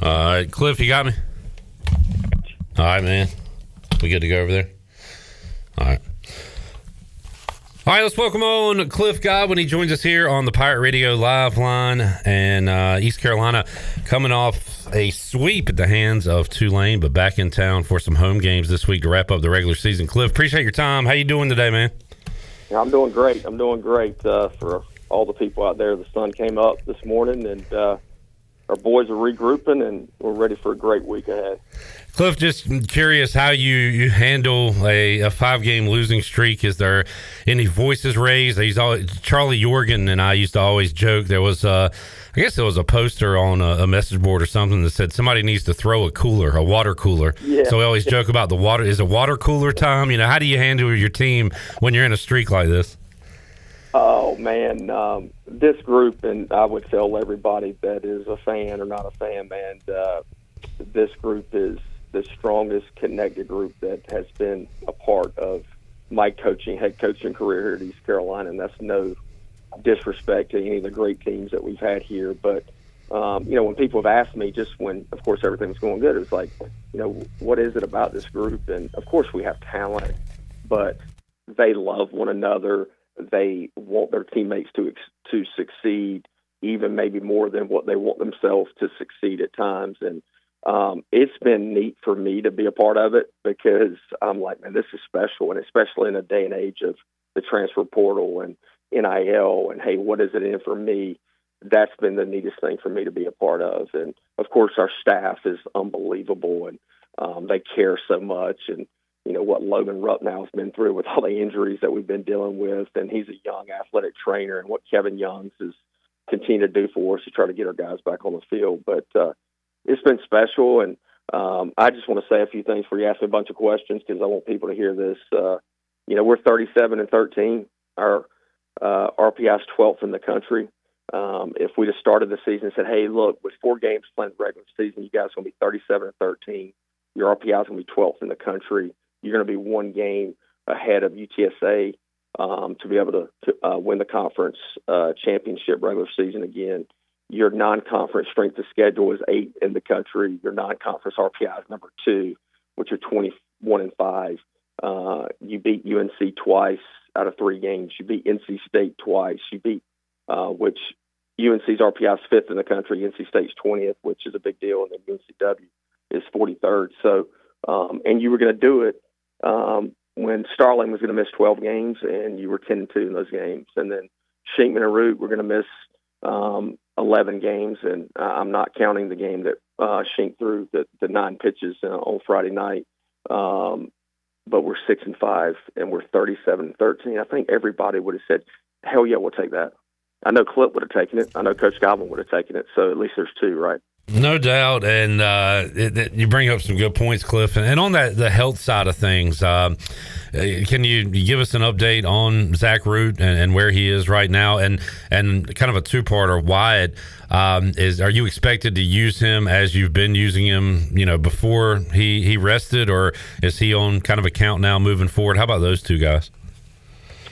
All right, Cliff, you got me? All right, man. We good to go over there? All right. All right, let's welcome on Cliff Godwin. He joins us here on the Pirate Radio Live line. And East Carolina coming off a sweep at the hands of Tulane, but back in town for some home games this week to wrap up the regular season. Cliff, appreciate your time. How you doing today, man? Yeah, I'm doing great. For all the people out there. The sun came up this morning, and our boys are regrouping, and we're ready for a great week ahead. Cliff, just curious how you handle a 5-game losing streak. Is there any voices raised? Charlie Yorgan and I used to always joke. There was I guess there was a poster on a message board or something that said somebody needs to throw a water cooler. Yeah. So we always joke about the water. Is it water cooler time? You know, how do you handle your team when you're in a streak like this? Oh, man, this group, and I would tell everybody that is a fan or not a fan, man, this group is the strongest connected group that has been a part of my head coaching career here at East Carolina, and that's no disrespect to any of the great teams that we've had here. But, when people have asked me just when, of course, everything was going good, it was like, what is it about this group? And, of course, we have talent, but they love one another. They want their teammates to succeed, even maybe more than what they want themselves to succeed at times. And it's been neat for me to be a part of it because I'm like, man, this is special. And especially in a day and age of the transfer portal and NIL and, hey, what is it in for me? That's been the neatest thing for me to be a part of. And, of course, our staff is unbelievable, and they care so much. And, what Logan Ruppnow has been through with all the injuries that we've been dealing with, and he's a young athletic trainer, and what Kevin Youngs has continued to do for us to try to get our guys back on the field. But it's been special, and I just want to say a few things before you ask me a bunch of questions because I want people to hear this. We're 37-13. Our RPI is 12th in the country. If we just started the season and said, hey, look, with 4 games playing the regular season, you guys are going to be 37-13. Your RPI is going to be 12th in the country. You're going to be 1 game ahead of UTSA to be able to win the conference championship regular season again. Your non-conference strength of schedule is 8 in the country. Your non-conference RPI is number 2, which are 21-5. You beat UNC twice out of 3 games. You beat NC State twice. You beat which UNC's RPI is 5th in the country. NC State's 20th, which is a big deal, and then UNCW is 43rd. So, and you were going to do it when Starling was going to miss 12 games, and you were 10-2 in those games. And then Shinkman and Root were going to miss 11 games, and I'm not counting the game that Shink threw, the 9 pitches on Friday night. But we're 6-5, and we're 37-13. I think everybody would have said, hell yeah, we'll take that. I know Clip would have taken it. I know Coach Godwin would have taken it. So at least there's 2, right? No doubt, and you bring up some good points, Cliff. And on the health side of things, can you give us an update on Zach Root and where he is right now, and kind of a 2-parter? Wyatt, are you expected to use him as you've been using him, before he rested, or is he on kind of a count now moving forward? How about those 2 guys?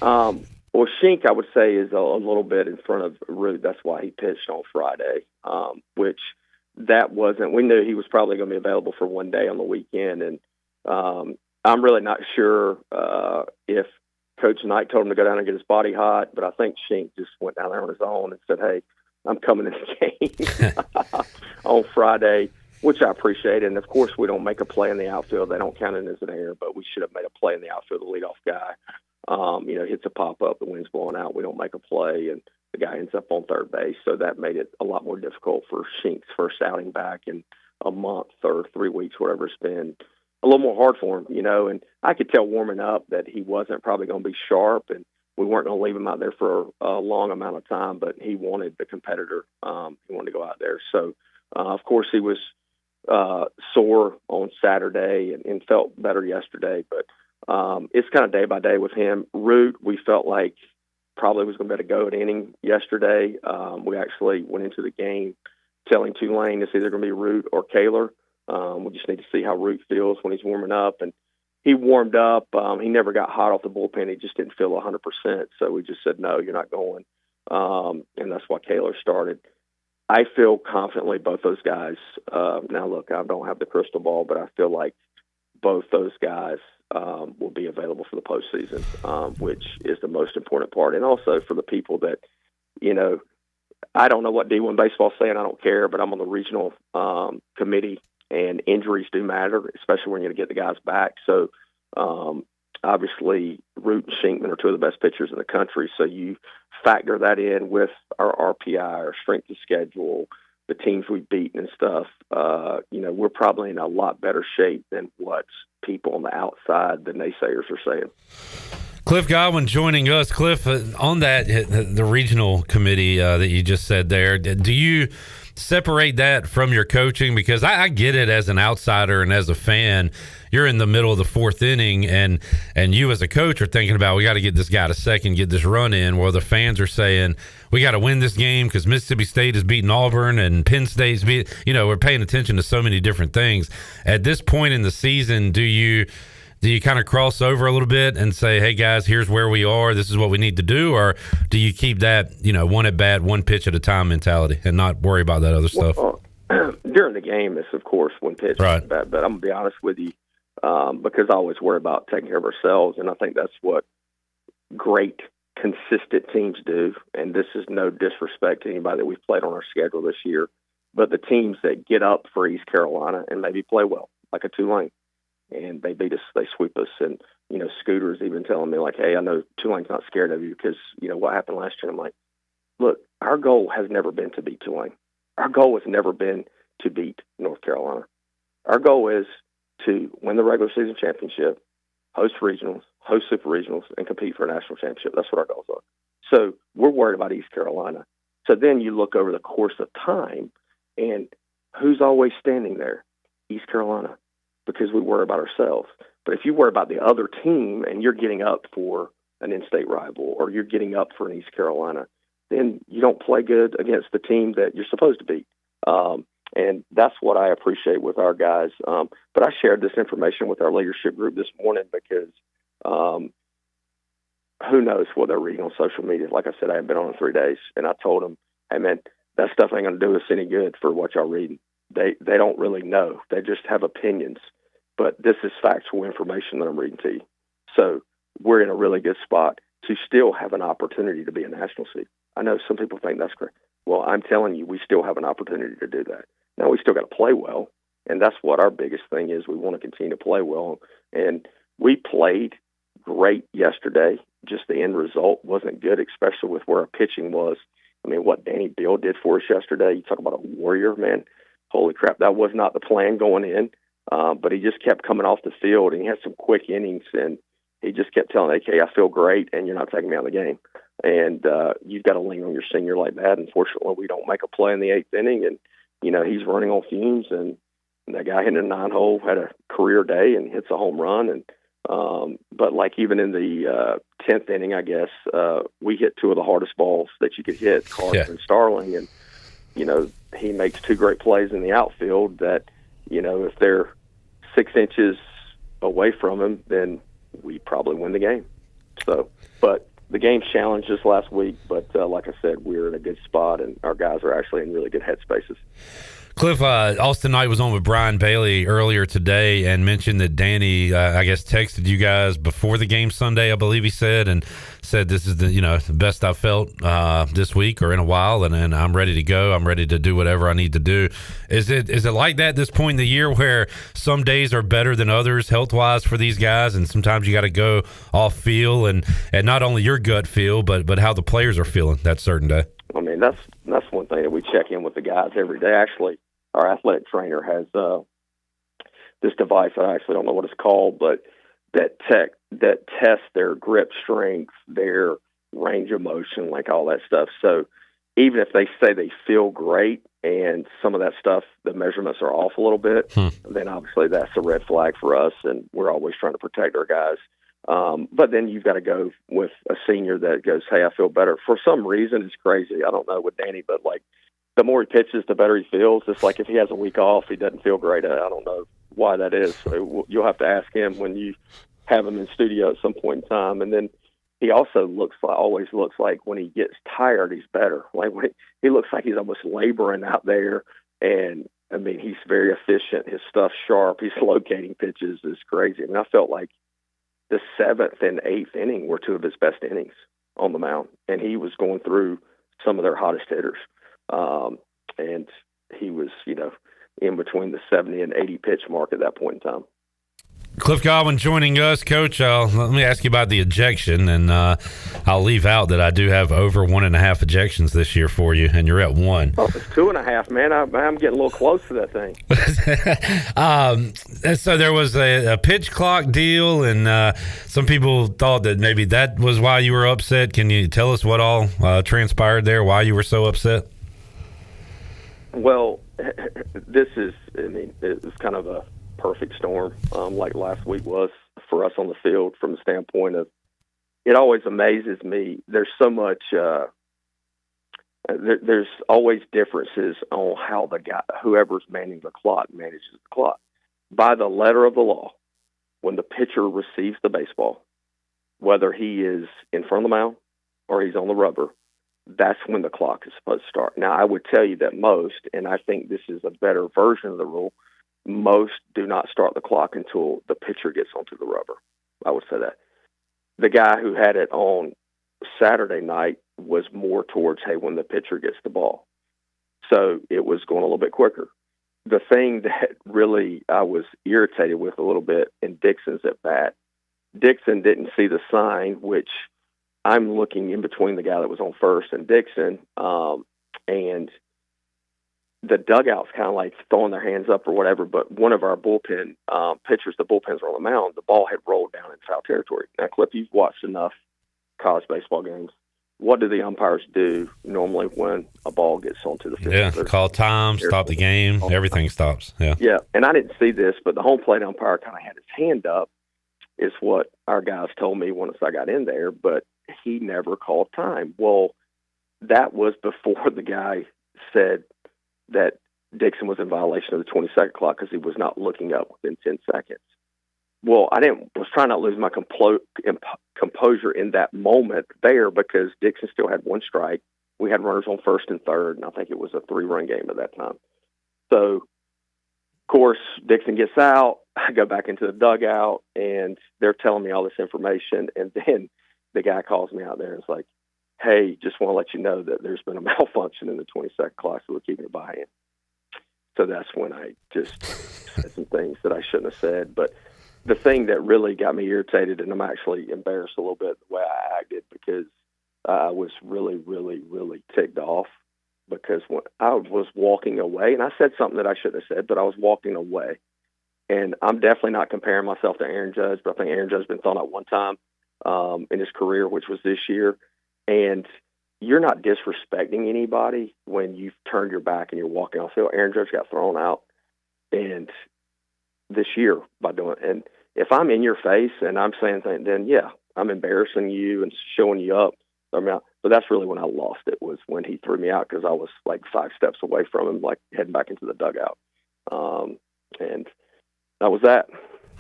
Well, Shink, I would say, is a little bit in front of Root. That's why he pitched on Friday, which that wasn't – we knew he was probably going to be available for 1 day on the weekend. And I'm really not sure if Coach Knight told him to go down and get his body hot, but I think Shink just went down there on his own and said, hey, I'm coming in the game on Friday, which I appreciate. And, of course, we don't make a play in the outfield. They don't count it as an error, but we should have made a play in the outfield, the leadoff guy. Hits a pop-up, the wind's blowing out, we don't make a play, and the guy ends up on third base. So that made it a lot more difficult for Shink's first outing back in a month or 3 weeks, whatever it's been. A little more hard for him, and I could tell warming up that he wasn't probably going to be sharp, and we weren't going to leave him out there for a long amount of time, but he wanted the competitor. He wanted to go out there. So, of course, he was sore on Saturday and felt better yesterday, but it's kind of day by day with him. Root, we felt like probably was going to be able to go an inning yesterday. We actually went into the game telling Tulane it's either going to be Root or Kaler. We just need to see how Root feels when he's warming up. And he warmed up. He never got hot off the bullpen. He just didn't feel 100%. So we just said, no, you're not going. And that's why Kaler started. I feel confidently both those guys. Now, look, I don't have the crystal ball, but I feel like both those guys will be available for the postseason, which is the most important part. And also for the people that, I don't know what D1 baseball is saying. I don't care, but I'm on the regional committee, and injuries do matter, especially when you're going to get the guys back. So, obviously, Root and Shinkman are two of the best pitchers in the country. So you factor that in with our RPI, our strength of schedule, the teams we've beaten and stuff. We're probably in a lot better shape than what people on the outside, the naysayers, are saying. Cliff Godwin joining us. Cliff, on that, the regional committee that you just said there, do you separate that from your coaching? Because I get it as an outsider and as a fan. You're in the middle of the fourth inning, and you as a coach are thinking about, we got to get this guy to second, get this run in, while the fans are saying, we got to win this game because Mississippi State is beating Auburn and Penn State's we're paying attention to so many different things. At this point in the season, do you kind of cross over a little bit and say, hey, guys, here's where we are, this is what we need to do? Or do you keep that, one at bat, one pitch at a time mentality and not worry about that other stuff? During the game, it's, of course, one pitch right. at bat. But I'm going to be honest with you, because I always worry about taking care of ourselves, and I think that's what great, consistent teams do. And this is no disrespect to anybody that we've played on our schedule this year, but the teams that get up for East Carolina and maybe play well, like a Tulane, and they beat us, they sweep us. And, Scooter's even telling me, like, hey, I know Tulane's not scared of you because, what happened last year. I'm like, look, our goal has never been to beat Tulane. Our goal has never been to beat North Carolina. Our goal is to win the regular season championship, host regionals, host super regionals, and compete for a national championship. That's what our goals are. So we're worried about East Carolina. So then you look over the course of time, and who's always standing there? East Carolina, because we worry about ourselves. But if you worry about the other team and you're getting up for an in-state rival or you're getting up for an East Carolina, then you don't play good against the team that you're supposed to beat. And that's what I appreciate with our guys. But I shared this information with our leadership group this morning because who knows what they're reading on social media. Like I said, I haven't been on in 3 days. And I told them, hey, man, that stuff ain't going to do us any good for what y'all reading. They don't really know. They just have opinions. But this is factual information that I'm reading to you. So we're in a really good spot to still have an opportunity to be a national seed. I know some people think that's great. Well, I'm telling you, we still have an opportunity to do that. Now, we still got to play well, and that's what our biggest thing is. We want to continue to play well, and we played great yesterday. Just the end result wasn't good, especially with where our pitching was. I mean, what Danny Bill did for us yesterday, you talk about a warrior, man. Holy crap, that was not the plan going in, but he just kept coming off the field, and he had some quick innings, and he just kept telling AK, I feel great, and you're not taking me out of the game. And you've got to lean on your senior like that. Unfortunately, we don't make a play in the 8th inning, and, he's running on fumes, and that guy hitting a 9-hole had a career day and hits a home run. And but like even in the 10th inning, I guess, we hit 2 of the hardest balls that you could hit, Carter and Starling, and, he makes 2 great plays in the outfield that, if they're 6 inches away from him, then we probably win the game. So, but the game's challenged us last week, but like I said, we're in a good spot, and our guys are actually in really good headspaces. Cliff, Austin Knight was on with Brian Bailey earlier today and mentioned that Danny, I guess, texted you guys before the game Sunday, I believe he said, and said this is the best I've felt this week or in a while, and I'm ready to go. I'm ready to do whatever I need to do. Is it like that at this point in the year where some days are better than others health-wise for these guys, and sometimes you got to go off feel and not only your gut feel, but how the players are feeling that certain day? I mean, that's one thing that we check in with the guys every day. Actually, our athletic trainer has this device. I actually don't know what it's called, but that tests their grip strength, their range of motion, like all that stuff. So even if they say they feel great and some of that stuff, the measurements are off a little bit, then obviously that's a red flag for us, and we're always trying to protect our guys. But then you've got to go with a senior that goes, hey, I feel better. For some reason, it's crazy. I don't know with Danny, but like the more he pitches, the better he feels. It's like if he has a week off, he doesn't feel great. I don't know why that is. So you'll have to ask him when you have him in studio at some point in time. And then, he also always looks like when he gets tired, he's better. Like he looks like he's almost laboring out there. And I mean, he's very efficient. His stuff's sharp. He's locating pitches is crazy. I mean, I felt like the 7th and 8th inning were two of his best innings on the mound, and he was going through some of their hottest hitters. And he was, in between the 70 and 80 pitch mark at that point in time. Cliff Godwin joining us, Coach. Let me ask you about the ejection, and I'll leave out that I do have over 1.5 ejections this year for you, and you're at 1. Oh, it's 2.5, man. I'm getting a little close to that thing. So there was a pitch clock deal, and some people thought that maybe that was why you were upset. Can you tell us what all transpired there, why you were so upset? Well, it was kind of a perfect storm, like last week was for us on the field, from the standpoint of, it always amazes me. There's so much, there's always differences on how the guy, whoever's manning the clock, manages the clock. By the letter of the law, when the pitcher receives the baseball, whether he is in front of the mound or he's on the rubber, that's when the clock is supposed to start. Now, I would tell you that most, and I think this is a better version of the rule, most do not start the clock until the pitcher gets onto the rubber. I would say that. The guy who had it on Saturday night was more towards, hey, when the pitcher gets the ball. So it was going a little bit quicker. The thing that really I was irritated with a little bit in Dixon's at bat, Dixon didn't see the sign, which I'm looking in between the guy that was on first and Dixon, and the dugout's kind of like throwing their hands up or whatever, but one of our bullpen pitchers, the bullpens were on the mound, the ball had rolled down in foul territory. Now, Cliff, you've watched enough college baseball games. What do the umpires do normally when a ball gets onto the field? Yeah, call time, stop the game, everything stops. Yeah, and I didn't see this, but the home plate umpire kind of had his hand up, is what our guys told me once I got in there, but he never called time. Well, that was before the guy said that Dixon was in violation of the 20-second clock because he was not looking up within 10 seconds. Well, was trying not to lose my composure in that moment there, because Dixon still had one strike. We had runners on first and third, and I think it was a 3-run game at that time. So, of course, Dixon gets out. I go back into the dugout, and they're telling me all this information, and then the guy calls me out there and is like, hey, just want to let you know that there's been a malfunction in the 20-second clock, so we're keeping it by hand. So that's when I just said some things that I shouldn't have said. But the thing that really got me irritated, and I'm actually embarrassed a little bit the way I acted, because I was really, really, really ticked off, because when I was walking away, and I said something that I shouldn't have said, but I was walking away. And I'm definitely not comparing myself to Aaron Judge, but I think Aaron Judge has been thrown out one time in his career, which was this year. And you're not disrespecting anybody when you've turned your back and you're walking off field. Aaron Judge got thrown out, and this year by doing it. And if I'm in your face and I'm saying things, then yeah, I'm embarrassing you and showing you up. But that's really when I lost it, was when he threw me out, because I was like 5 steps away from him, like heading back into the dugout. And that was that.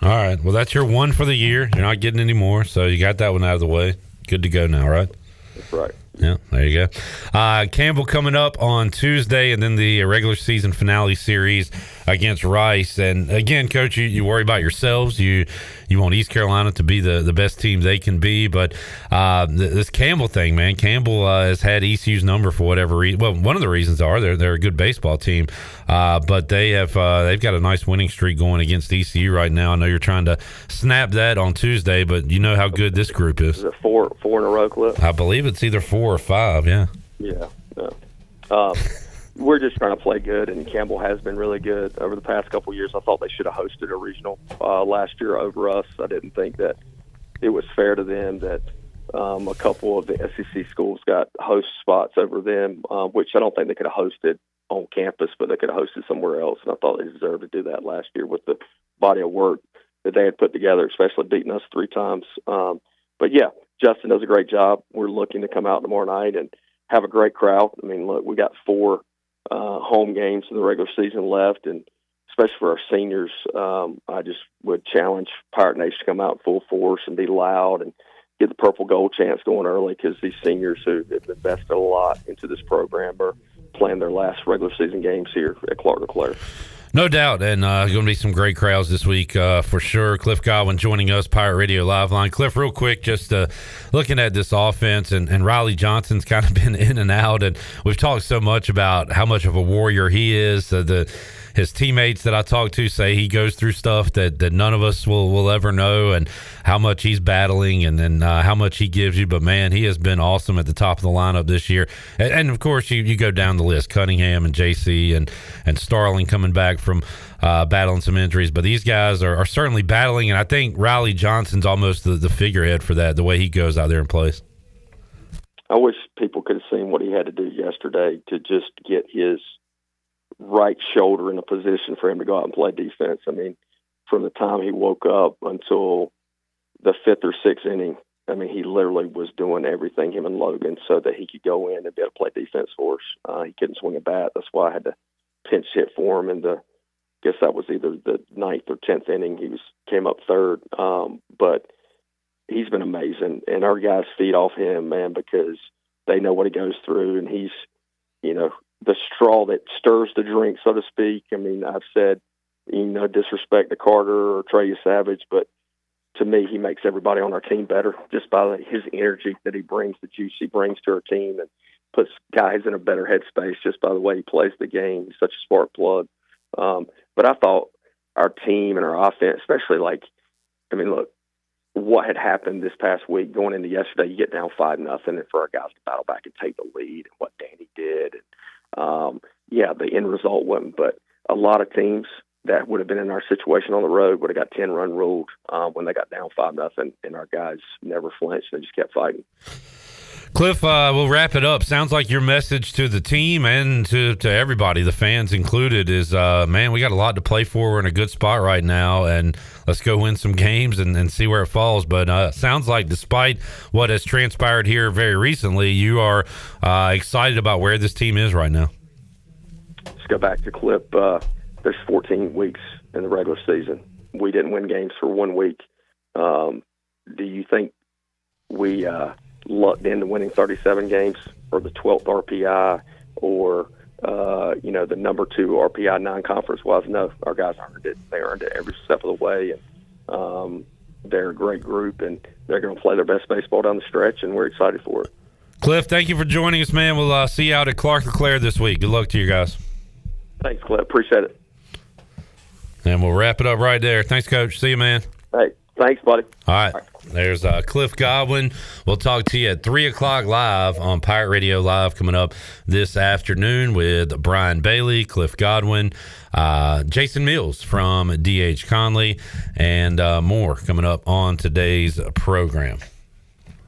All right. Well, that's your 1 for the year. You're not getting any more, so you got that one out of the way. Good to go now, right? That's right. Yeah, there you go. Campbell coming up on Tuesday, and then the regular season finale series against Rice. And again, Coach, you worry about yourselves. You want East Carolina to be the best team they can be. But this Campbell thing, man, Campbell has had ECU's number for whatever reason. Well, one of the reasons they're a good baseball team, but they've got a nice winning streak going against ECU right now. I know you're trying to snap that on Tuesday, but you know how good this group is. Is it four in a row, Clip? I believe it's either 4 or 5. Yeah. Yeah. We're just trying to play good, and Campbell has been really good over the past couple of years. I thought they should have hosted a regional last year over us. I didn't think that it was fair to them that a couple of the SEC schools got host spots over them, which I don't think they could have hosted on campus, but they could have hosted somewhere else. And I thought they deserved to do that last year with the body of work that they had put together, especially beating us 3 times. But yeah, Justin does a great job. We're looking to come out tomorrow night and have a great crowd. I mean, look, we got 4 home games in the regular season left, and especially for our seniors, I just would challenge Pirate Nation to come out in full force and be loud and get the purple gold chance going early, because these seniors who have invested a lot into this program are playing their last regular season games here at Clark LeClaire. No doubt, and going to be some great crowds this week for sure. Cliff Godwin joining us, Pirate Radio Live Line. Cliff, real quick, just looking at this offense, and Riley Johnson's kind of been in and out, and we've talked so much about how much of a warrior he is. His teammates that I talk to say he goes through stuff that none of us will ever know, and how much he's battling, and then how much he gives you. But, man, he has been awesome at the top of the lineup this year. And of course, you go down the list, Cunningham and JC and Starling coming back from battling some injuries. But these guys are certainly battling, and I think Riley Johnson's almost the figurehead for that, the way he goes out there and plays. I wish people could have seen what he had to do yesterday to just get his right shoulder in a position for him to go out and play defense. I mean, from the time he woke up until the 5th or 6th inning, I mean, he literally was doing everything, him and Logan, so that he could go in and be able to play defense for us. He couldn't swing a bat. That's why I had to pinch hit for him. And I guess that was either the 9th or 10th inning. He came up third. But he's been amazing. And our guys feed off him, man, because they know what he goes through. And he's, the straw that stirs the drink, so to speak. I mean, I've said, disrespect to Carter or Trey Savage, but to me, he makes everybody on our team better just by his energy that he brings, the juice he brings to our team, and puts guys in a better headspace just by the way he plays the game. He's such a spark plug. But I thought our team and our offense, especially look, what had happened this past week going into yesterday, you get down 5-0, and for our guys to battle back and take the lead, and what Danny did. The end result wasn't, but a lot of teams that would have been in our situation on the road would have got 10-run ruled when they got down 5-0, and our guys never flinched. They just kept fighting. Cliff, we'll wrap it up. Sounds like your message to the team and to everybody, the fans included, is, man, we got a lot to play for. We're in a good spot right now, and let's go win some games and see where it falls. But sounds like despite what has transpired here very recently, you are excited about where this team is right now. Let's go back to Clip. There's 14 weeks in the regular season. We didn't win games for 1 week. Do you think we lucked into winning 37 games, or the 12th RPI, or the number 2 RPI non-conference was? No, our guys earned it. They earned it every step of the way, and they're a great group, and they're going to play their best baseball down the stretch, and we're excited for it. Cliff, thank you for joining us, man. We'll see you out at Clark LeClaire this week. Good luck to you guys. Thanks, Cliff. Appreciate it. And we'll wrap it up right there. Thanks, Coach. See you, man. Hey, thanks, buddy. All right. There's Cliff Godwin. We'll talk to you at 3 o'clock live on Pirate Radio Live coming up this afternoon with Brian Bailey, Cliff Godwin, Jason Mills from D.H. Conley, and more coming up on today's program.